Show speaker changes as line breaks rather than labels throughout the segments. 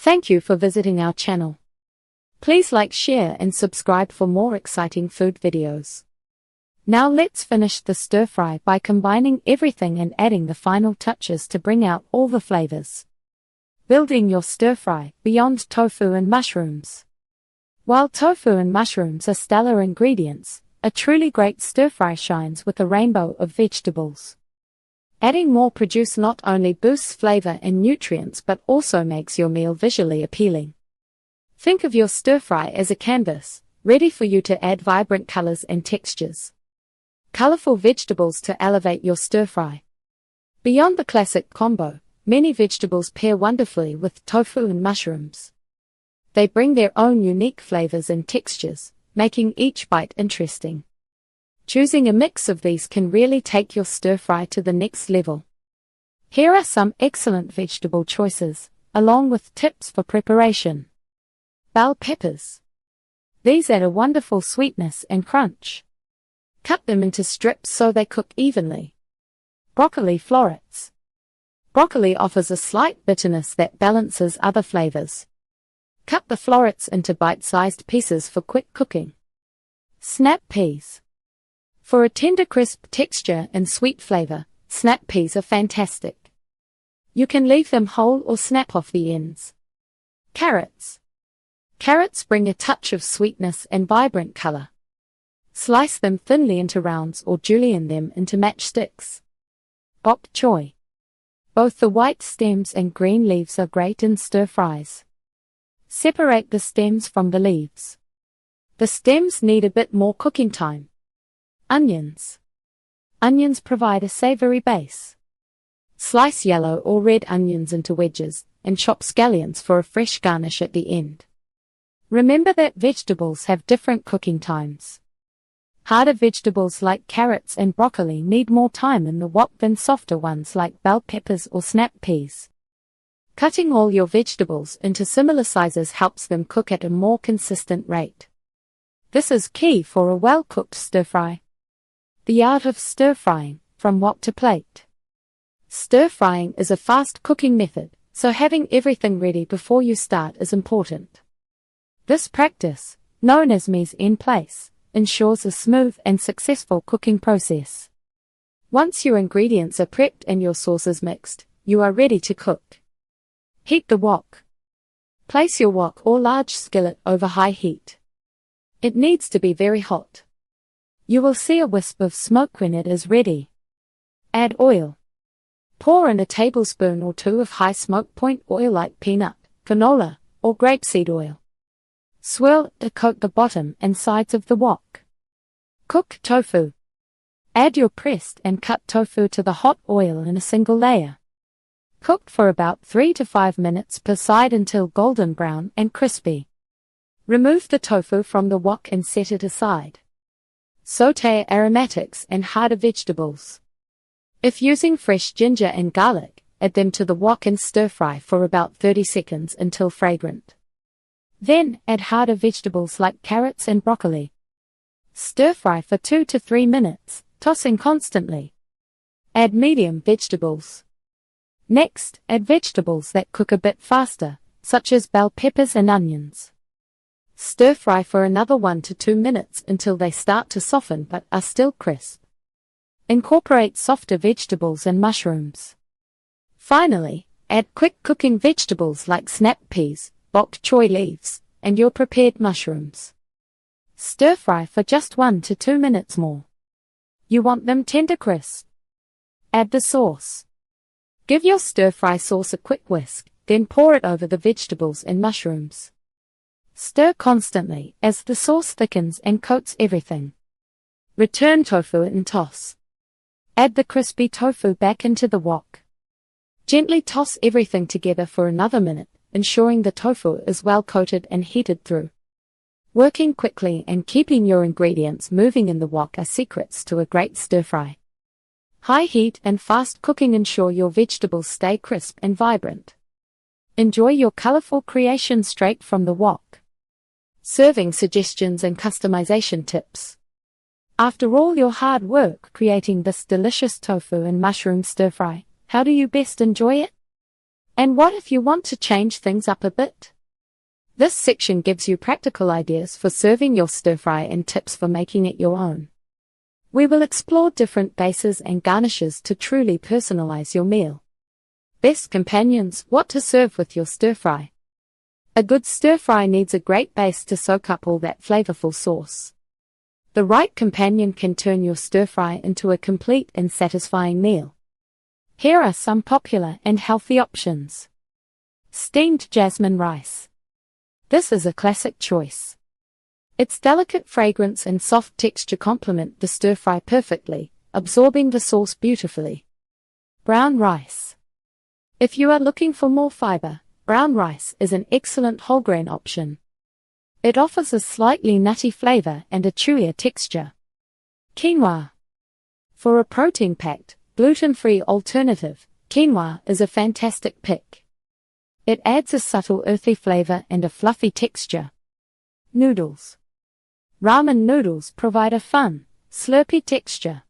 Thank you for visiting our channel. Please like, share and subscribe for more exciting food videos. Now let's finish the stir-fry by combining everything and adding the final touches to bring out all the flavors. Building your stir-fry beyond tofu and mushrooms. While tofu and mushrooms are stellar ingredients, a truly great stir-fry shines with a rainbow of vegetables. Adding more produce not only boosts flavor and nutrients but also makes your meal visually appealing. Think of your stir-fry as a canvas, ready for you to add vibrant colors and textures. Colorful vegetables to elevate your stir-fry. Beyond the classic combo, many vegetables pair wonderfully with tofu and mushrooms. They bring their own unique flavors and textures, making each bite interesting. Choosing a mix of these can really take your stir-fry to the next level. Here are some excellent vegetable choices, along with tips for preparation. Bell peppers. These add a wonderful sweetness and crunch. Cut them into strips so they cook evenly. Broccoli florets. Broccoli offers a slight bitterness that balances other flavors. Cut the florets into bite-sized pieces for quick cooking. Snap peas. For a tender crisp texture and sweet flavor, snap peas are fantastic. You can leave them whole or snap off the ends. Carrots. Carrots bring a touch of sweetness and vibrant color. Slice them thinly into rounds or julienne them into matchsticks. Bok choy. Both the white stems and green leaves are great in stir-fries. Separate the stems from the leaves. The stems need a bit more cooking time. Onions. Onions provide a savory base. Slice yellow or red onions into wedges, and chop scallions for a fresh garnish at the end. Remember that vegetables have different cooking times. Harder vegetables like carrots and broccoli need more time in the wok than softer ones like bell peppers or snap peas. Cutting all your vegetables into similar sizes helps them cook at a more consistent rate. This is key for a well-cooked stir-fry. The art of stir-frying, from wok to plate. Stir-frying is a fast cooking method, so having everything ready before you start is important. This practice, known as mise en place, ensures a smooth and successful cooking process. Once your ingredients are prepped and your sauces mixed, you are ready to cook. Heat the wok. Place your wok or large skillet over high heat. It needs to be very hot. You will see a wisp of smoke when it is ready. Add oil. Pour in a tablespoon or two of high smoke point oil like peanut, canola, or grapeseed oil. Swirl to coat the bottom and sides of the wok. Cook tofu. Add your pressed and cut tofu to the hot oil in a single layer. Cook for about 3 to 5 minutes per side until golden brown and crispy. Remove the tofu from the wok and set it aside. Sauté aromatics and harder vegetables. If using fresh ginger and garlic, add them to the wok and stir-fry for about 30 seconds until fragrant. Then, add harder vegetables like carrots and broccoli. Stir-fry for 2 to 3 minutes, tossing constantly. Add medium vegetables. Next, add vegetables that cook a bit faster, such as bell peppers and onions. Stir-fry for another 1 to 2 minutes until they start to soften but are still crisp. Incorporate softer vegetables and mushrooms. Finally, add quick cooking vegetables like snap peas, bok choy leaves, and your prepared mushrooms. Stir-fry for just 1 to 2 minutes more. You want them tender crisp. Add the sauce. Give your stir-fry sauce a quick whisk, then pour it over the vegetables and mushrooms. Stir constantly as the sauce thickens and coats everything. Return tofu and toss. Add the crispy tofu back into the wok. Gently toss everything together for another minute, ensuring the tofu is well coated and heated through. Working quickly and keeping your ingredients moving in the wok are secrets to a great stir-fry. High heat and fast cooking ensure your vegetables stay crisp and vibrant. Enjoy your colorful creation straight from the wok. Serving suggestions and customization tips. After all your hard work creating this delicious tofu and mushroom stir-fry, how do you best enjoy it? And what if you want to change things up a bit? This section gives you practical ideas for serving your stir-fry and tips for making it your own. We will explore different bases and garnishes to truly personalize your meal. Best companions: what to serve with your stir-fry. A good stir-fry needs a great base to soak up all that flavorful sauce. The right companion can turn your stir-fry into a complete and satisfying meal. Here are some popular and healthy options. Steamed jasmine rice. This is a classic choice. Its delicate fragrance and soft texture complement the stir-fry perfectly, absorbing the sauce beautifully. Brown rice. If you are looking for more fiber, brown rice is an excellent whole grain option. It offers a slightly nutty flavor and a chewier texture. Quinoa. For a protein-packed, gluten-free alternative, quinoa is a fantastic pick. It adds a subtle earthy flavor and a fluffy texture. Noodles. Ramen noodles provide a fun, slurpy texture.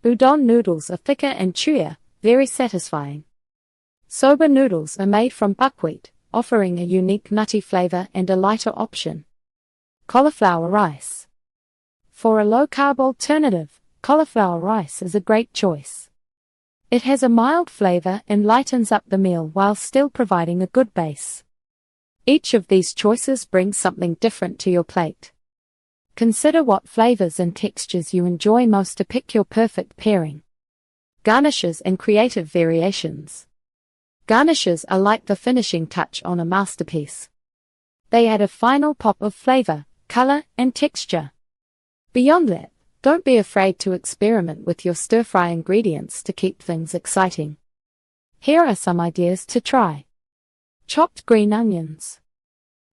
Udon noodles are thicker and chewier, very satisfying. Soba noodles are made from buckwheat, offering a unique nutty flavor and a lighter option. Cauliflower rice. For a low-carb alternative, cauliflower rice is a great choice. It has a mild flavor and lightens up the meal while still providing a good base. Each of these choices brings something different to your plate. Consider what flavors and textures you enjoy most to pick your perfect pairing. Garnishes and creative variations. Garnishes are like the finishing touch on a masterpiece. They add a final pop of flavor, color, and texture. Beyond that, don't be afraid to experiment with your stir-fry ingredients to keep things exciting. Here are some ideas to try. Chopped green onions.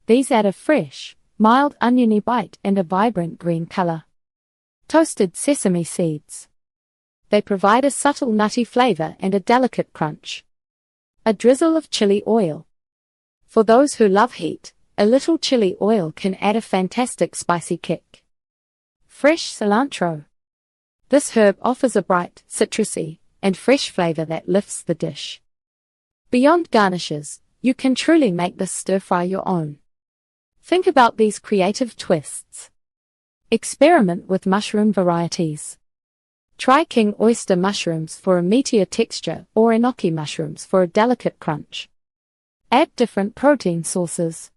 These add a fresh, mild oniony bite and a vibrant green color. Toasted sesame seeds. They provide a subtle nutty flavor and a delicate crunch. A drizzle of chili oil. For those who love heat, a little chili oil can add a fantastic spicy kick. Fresh cilantro. This herb offers a bright, citrusy, and fresh flavor that lifts the dish. Beyond garnishes, you can truly make this stir-fry your own. Think about these creative twists. Experiment with mushroom varieties. Try king oyster mushrooms for a meatier texture or enoki mushrooms for a delicate crunch. Add different protein sources.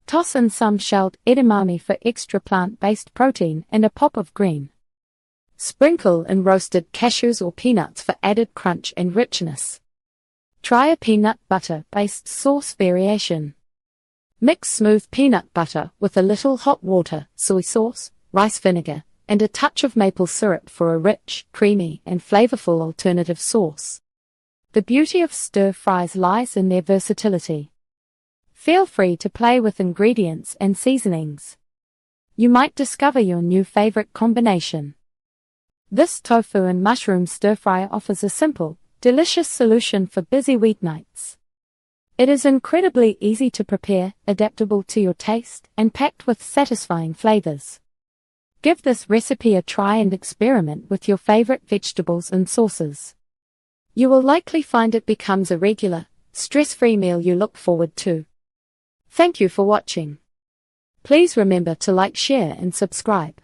Toss in some shelled edamame for extra plant-based protein and a pop of green. Sprinkle in roasted cashews or peanuts for added crunch and richness. Try a peanut butter-based sauce variation. Mix smooth peanut butter with a little hot water, soy sauce, rice vinegar, and a touch of maple syrup for a rich, creamy, and flavorful alternative sauce. The beauty of stir-fries lies in their versatility. Feel free to play with ingredients and seasonings. You might discover your new favorite combination. This tofu and mushroom stir-fry offers a simple, delicious solution for busy weeknights. It is incredibly easy to prepare, adaptable to your taste, and packed with satisfying flavors. Give this recipe a try and experiment with your favorite vegetables and sauces. You will likely find it becomes a regular, stress-free meal you look forward to. Thank you for watching. Please remember to like, share, and subscribe.